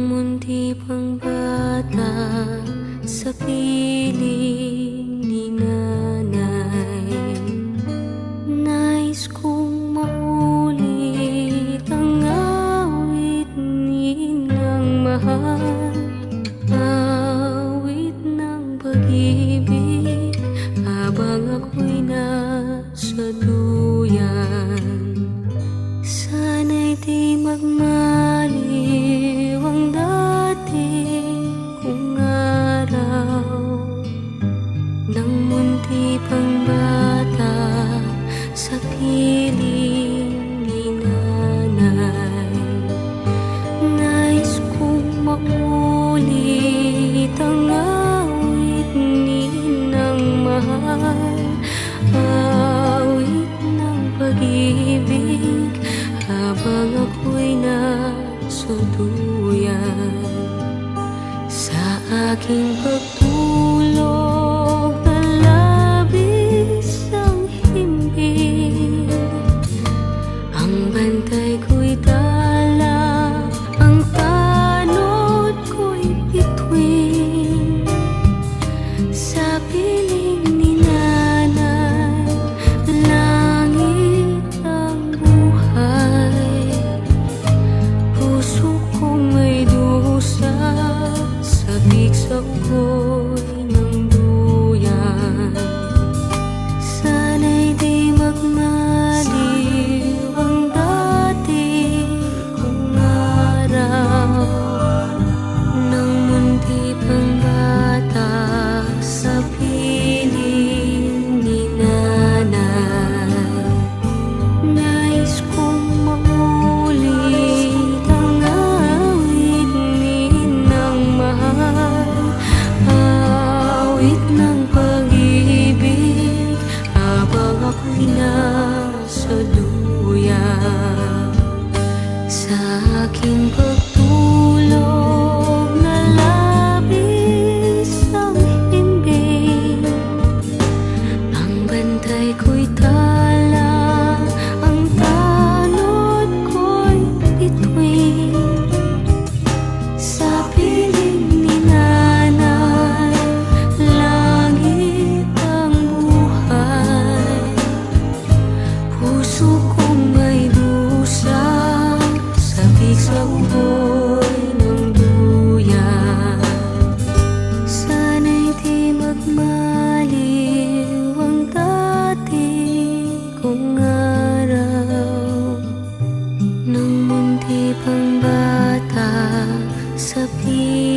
munti pang bata sa piling ni nanay, nais kong maulit ang awit ni Inang mahal, awit ng pag-ibig habang ako'y nasa duyan. Sana'y di magmaliw ang dating kong araw, nang munti pang bata sa piling ni nanay. Nais kong maulit ang awit ni Inang mahal, awit ng pag-ibig habang ako'y nasa duyan. Sa aking pagtulog na labis ang himbing, ang bantay ko'y dala, ang tanod ko'y bituin. Sa piling ni nanay, langit ang buhay. Puso kong may dusa, sabik sa ugoy ng duyan. Sana'y di magmaliw ang dati kong araw, nang munti pang bata sa piling ni nanay. Nais kong maulit ang awit ni Inang mahal, awit ng pag-ibig habang ako'y nasa duyan. Sa aking pagtulog na labis ang himbing, ang bantay ko'y tala, ang tanod ko'y bituin. Sa piling ni nanay, langit ang buhay. Puso kong may dusa, sabik sa ugoy ng duyan. Sana'y di magmaliw ang dati kong araw, nang munti pang bata sa piling